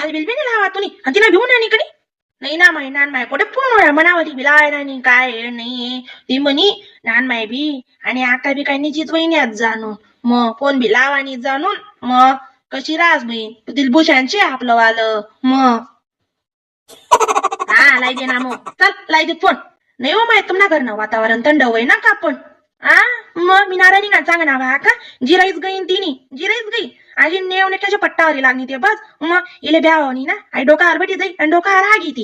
माल बिल बी नाही लावा तुम्ही आणि तिला घेऊन आणि इकडे नाही ना माय नान माय कुठे फोन म्हणावं ती बिलाय नाही काय नाही ती म्हणी नान माय बी आणि आका बी काय निश्चित वहिन्यात जाणून मग फोन बी लावानी जाणून मग कशी रास बहीण तिला भूषणचे आपलं वालं मग हा लाई दे ना मग चल लाई दे फोन नाही हो माहित तुमना घरनं वातावरण थंड होय ना का पण मग मी नारायणी ना सांग ना बा का जिराईच गईन तिनी जिराईच गई आजी नेवणे कशा पट्टावरी लागली ते बस मग इले ब्यावणी ना आई डोकावर बेटी जाई आणि डोकावर आगी ती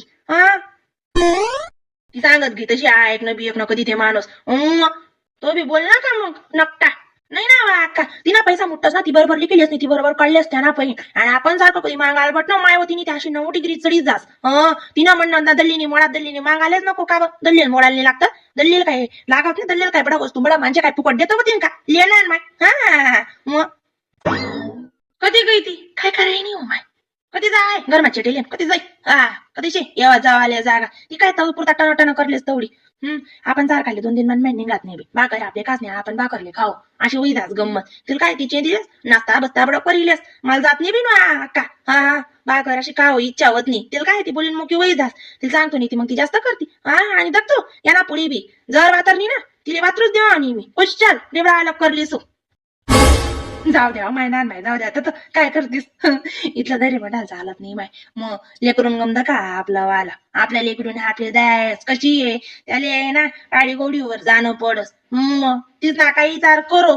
ती सांगत घे तशी ऐक न बी एक न कधी ते माणूस तो बी बोल ना का मग नक्का नाही ना बा अक्का तिना पैसा मुठ्ठाच ना ती बरोबर लिखलीच नाही ती बरोबर कळल्यास त्या ना पै आणि आपण सारखं कधी मागायला बट ना माय होती ती अशी नवटी गिरी चढीच जास तिनं म्हणणं दल्लीनी मोळात दल्लीनी मागायलाच नको का दल्लील मोडायला लागतं दल्लील काय लागत नाही दल्लील काय बडा वस्तू बडा म्हणजे काय फुकट देतो होती का लिहिणार माय मग कधी गई ती काय करायला नाही हो माय कधी जाय गरमाचे टेले कधी जाई कधीचे येवा जावाले जागा ती काय तव पुरता टनाटन करलेस तेवढी आपण चार खाल्ले 2-3 महिने निघत नाही बाकर आपले काच नाही आपण बाकरले खाऊ अशी उईदास गंमत तिला काय तिचे दिलेस नाश्ता बसता बडा करीलेस मला जात नाही बी ना अक्का बाकर अशी खाऊ इच्छा होत नाही तिला काय ती बोलीन मग की वैदास तिला सांगतो नाही ती मग ती जास्त करते आणि दगतो याना पुढे बी जर वातरणी ना तिला वातरूच देवा आणि मी खुश चाल देवळा अलग करली सो जाऊ द्या माय नान माय जाऊ द्या तर काय करतीस इथलं तरी म्हणाल चालत नाही माय मग लेकरून गमदा का आपला वाला आपल्या लेकरून आपले द्यायस कशी आहे त्याला आहे ना गाडी गोडीवर जाणं पडस मग तीच ना काही विचार करो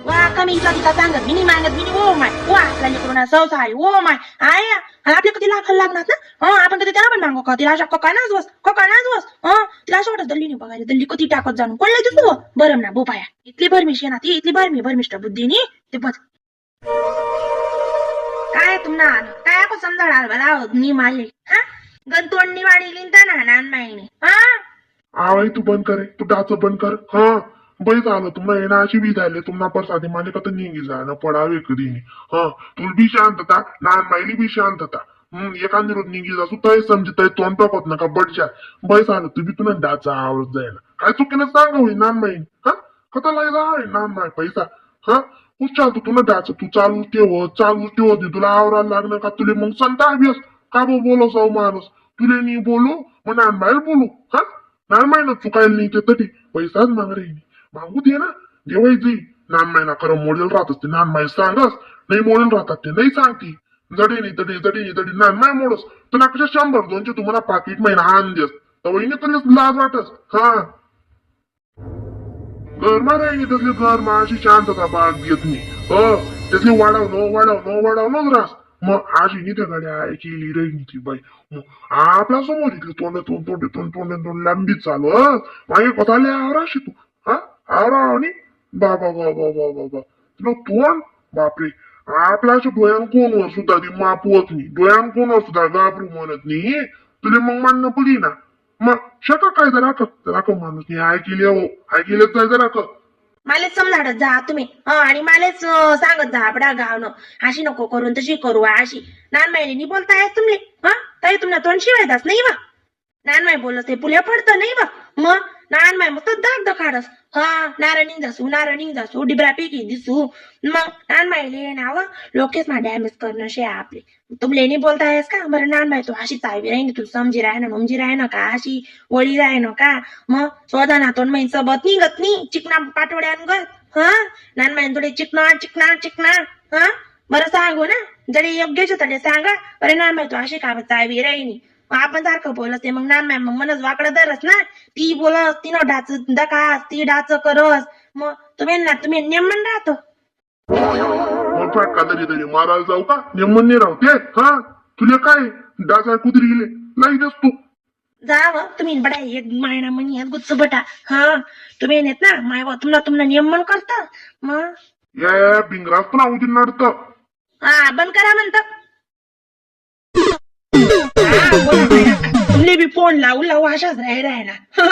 वा कमी इथला तिला सांगत मी नाही मागत मी ओ माय वा आपल्या लेकरून सवसा आहे ओ माय आय आपल्या कधी लाखाला लागणार ना आपण कधी त्याला पण मागो का तिला अशा कोका नाच बस तिला असं वाटत दल्ली नाही बघायला दल्ली कधी टाकत जाणून कोणला दिसतो बरं ना बोपाया इथली भरमिशी ना ती इथली भरमिष्ट बुद्धीनी ते बघ काय तुम्हाला आलं काय आपण समजा मला मी मारले गंतोंडनी वाढी लिंता ना नान माईने आवई तू बंद करे तू डाच बंद कर बै झालं तुम्हाला येण्याची बी झाले तुम्हाला परसादी माने का तर निघी जाणं पडावे कधी तुला बी शांतता लहान माईली बी शांतता एखादी रोज निघी जासू तय समजतय तोंड टाकत नका बडच्या बै झालं तू बी तुला डाचा आवडत जायला काय चुकीनं सांग होई नान माईन कथा लायला आहे नान माय पैसा उच्चार तू तुला डाच तू चालू ठेव तुला आवरायला लागणं का तुले मग संता अभ्यास का बोलो सौ माणूस तुले नाही बोलू मग नान माईल बोलू नान माय ना चुकायला नाही ते तरी पैसाच माग रे मागू दे ना देवायची नान मायना खरं मोडेल राहत असते नान माय सांगस नाही मोडेल राहतात ते नाही सांगती जडे नाही नान माय मोडस तुला कशा 100-200 तुम्हाला पाकिट महिना आण देस तर वहिनी तुला लाज वाटस घर मारायनी तसले घर माझी शांतता बाग घेत नाही त्यातले वाढवणं रास मग आजी नि त्या गाड्या ऐकली राहिली ती बाई आपल्या समोर इथले तोंड लांबीच चालू मागे कथाले आवराशी तू आवरा आणि बाबा तुला तोंड बापरे आपल्या डोळ्यान कोणवर सुद्धा ती मापवत नाही डोळ्यान कोणवर सुद्धा घाबरू म्हणत नाही तुला मग मानणं पडी ना मग शका काय जरा माणूस नाही ऐकलेच जाय जरा मलाच समजाडत जा तुम्ही आणि मलाच सांगत जा आपल्या गावनं अशी नको करून तशी करू अशी नानमाईने बोलताय तुम्ही तरी तुम्हाला तोंड शिवायदास नाही वा नानमाई बोलत ते पुल्या पडतं नाही वा मग नानमाई मग तर दाग दखाडस नारणी जासू डिबरापैकी दिसू मग नानमाईले नाव लोकेच मा डॅमेज करणं शे आपले तुमले नाही बोलतायस का बरं नानमाई तू अशी चावी राही तू समजी राह ना ममजी राह ना का अशी वळी राह ना का मग स्वतः ना तोंड माई सबत निघत नाही चिकना पाटवड्यान गत नानमाई थोडे चिकना बरं सांगू ना जरी योग्यच तडे सांगा बरं नानमाई तू अशी का चावी राही आपण सारखं बोलत मग नानमाई मग मनच वाकडं धरस ना ती बोलस तिनं डाच दकास ती डाच करस मग तुम्ही नेमन राहतो फाटका तरी मारायला जाऊ का नेमन नाही राहते तुला काय डाचा कुत्री गेले लाई देस तू जाव तुम्ही बडा एक मायना म्हणी गुच्च बटा तुम्ही नेत ना माय तुम्हाला नियमन करता मग या बिंगरास पण आवडीन नडत बंद करा म्हणत तुमने बी फोन लावू अशाच राह ना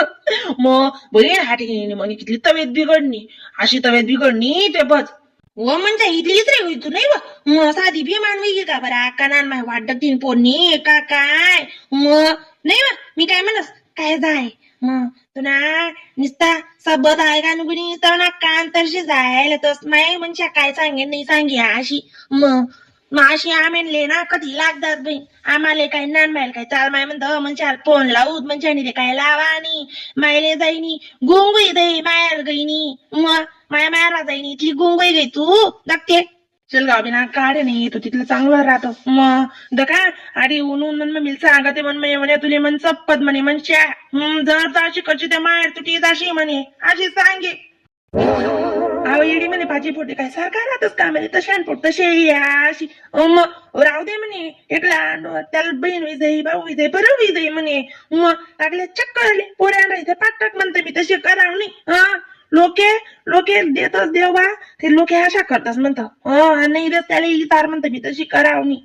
मग बघे हाटी मग किती तब्येत बिघडणी अशी तब्येत बिघडणी ते बस हो म्हणजे इथलीच रे होई तू नाही व साधी भी मानवी का बरं का नान माय वाटत तीन पोरणी का काय मग नाही वा मी काय म्हणस काय जाय मग तुला निसता सबत आहे का नुकुनी तर ना कान तरशी जायला तस माय म्हणजे काय सांगेन नाही सांगे अशी मग मग अशी आमेनले ना कधी लागतात बाई आम्हाला काय नान मायला काय चाल माय म्हणतं म्हणजे फोन लावूत म्हणजे आणि ते काय लावा आणि मायले जाईनी गुंगई दे मायर गईनी मग माया मायरा जाईनी इथली गुंगई गई तू दक्के चल गाव बिना काढे नाही तू तिथलं चांगलं राहतो मग दका अरे ऊन मन मिल सांगते मन म्हणे तुले मन चप्पत म्हणे मनच्या जर ताशी कशी त्या मायर तुटी ताशी म्हणे अशी सांगे अहो येडी म्हणे भाजी पोटे काय सारखा राहतच का म्हणे तशान पोट तसे अशी मग राहू दे म्हणे एकला त्याला बहीण विजयी भाऊ विजयी बरं विजयी म्हणे मग लागले चक्कर पोऱ्या राहते पाक म्हणते मी तशी कराव नाही लोके लोके देतच देव बा ते लोके अशा करतात म्हणतं नाही देत त्याला तार म्हणतं मी तशी कराव नाही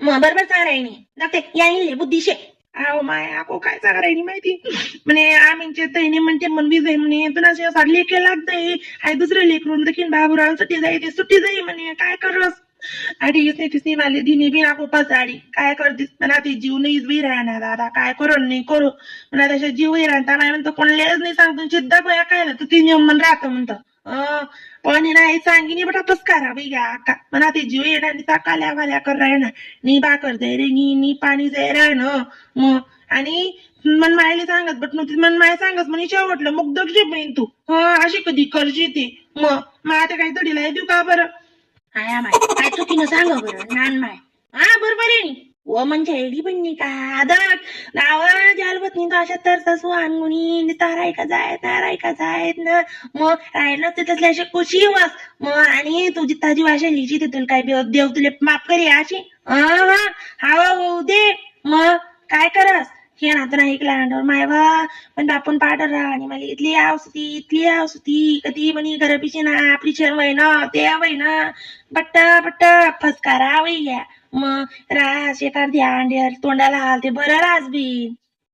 मग बरोबर सांगायनी लागते यायले बुद्धीशे अहो माय ako काय सांगायनी माहिती म्हणे आम्हीचे तैने म्हणते मन विजय म्हणे तुला असा लेखे लागतंय हाय दुसरं लेकरून देखील बाबूराव सुट्टी जाई ते सुट्टी जाई म्हणे काय करस आडी येत नाही माले दिनी बी नको पसाडी काय करतीस म्हणा ती जीव नाहीच बी राहणार दादा काय करू नाही करू म्हणा त्याच्या जीव राहता माय म्हणतो कोणलेच नाही सांगतो चिद्दा गोया काय ना तू ती नियम मन राहतं म्हणतं पण नाही सांगिनी बटा पस्कारा बाई का म्हणा ते जीव येणार ता काल्या वाल्या कर राहणार नी बाकर दे रे नी पाणी दे राहणं मग आणि मन मायले सांगत बट नव्हती मन माय सांगत म्हणे शेवटलं मग दक्षे बहीण तू अशी कधी करशी ती मग आता काही तडीला देऊ का बरं आया माय काय चुकीनं सांगा बरं नान माय बरोबर आहे व म्हणजे एडी पण नाही का आदर नाव जालवत नाही तो अशा तर तसू आणून ताराय का जायत ना मग राहिलं ते तसल्या अशा कुशी वास मग आणि तुझी ताजी भाषा लिहिची ते तुला काय देव तुले माफ करी अशी हवा होऊ दे मग काय करस हे ना तर ऐकला अंडर मायवा पण आपण पाडर राहा आणि मला इथली आवसती कधी म्हणी घरापिशी ना आपली वय ना ते वय ना पट्टा फसकारा वय घ्या मग रास एखाद द्या अंड्यार तोंडाला हाल ते बरं रास बी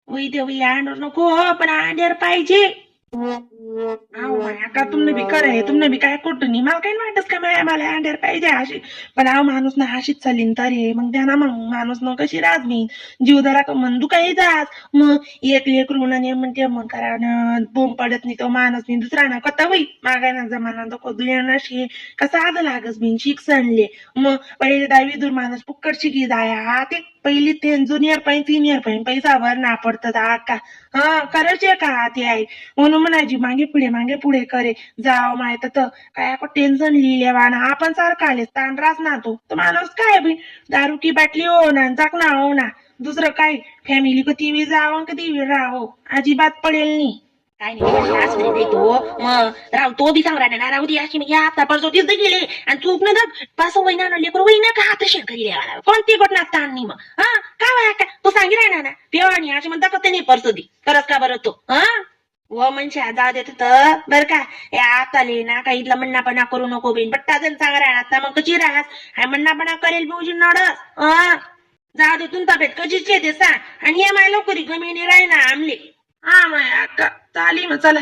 वही ते वही अंडर नको पण अंड्यार पाहिजे का तुमने बी करे तुमने बी काय कुठं नाही मला काही वाटत का मला अंड्यार पाहिजे अशी पण माणूस ना अशीच चालीन तरी मग द्या ना मग माणूस न कशी राज मी जीव जरा का मन दुखाही जास मग एक ऋणाने म्हणते मग करा बोंब पडत नाही तो माणूस नाही दुसरा ना कथा वही मागाय ना जमाना तो दुनियाशी कसा आद लागस बिन शिक सणले मग पहिले 10वी दूर माणूस पुक्कड शिकी जाया ते पहिली ते ज्युनियर पाहिजे सिनियर पाहिजे पैसा भर ना पडतात का करायचे का ते आहे म्हणून म्हणायची मागे पुढे करे जाव माहित तर काय टेन्शन लिहिले वाना आपण सारखा आले ताण रास ना तो माणूस काय बी दारू की बाटली हो ना चाकणा हो ना दुसरं काय फॅमिली कधी वी जावं कधी राहो अजिबात पडेल नाही काय नाही तो मग राव तो बी सांग राहणार राहू दे अशी मी आता परसोतीच गेले आणि चूक न पास वहिना लेकर वहिना का हात शेण करी कोणती घटना ताण नाही मग काय तो सांगी राहणार ना पेवाणी अशी म्हणता कधी नाही परसोती करत का बरं तो व म्हणजे जाऊ देत तर बर का आता ले ना काही इथला म्हणणापणा करू नको बेन बट्टा जण सांग राहणार आता मग कशी राहस हा म्हणणापणा करेल बिवजी नडस जाऊ दे तुमचा भेट कशीच येते सांग आणि हे माय लवकरी गमीने राही ना आमले माय अक्का चाली मग चला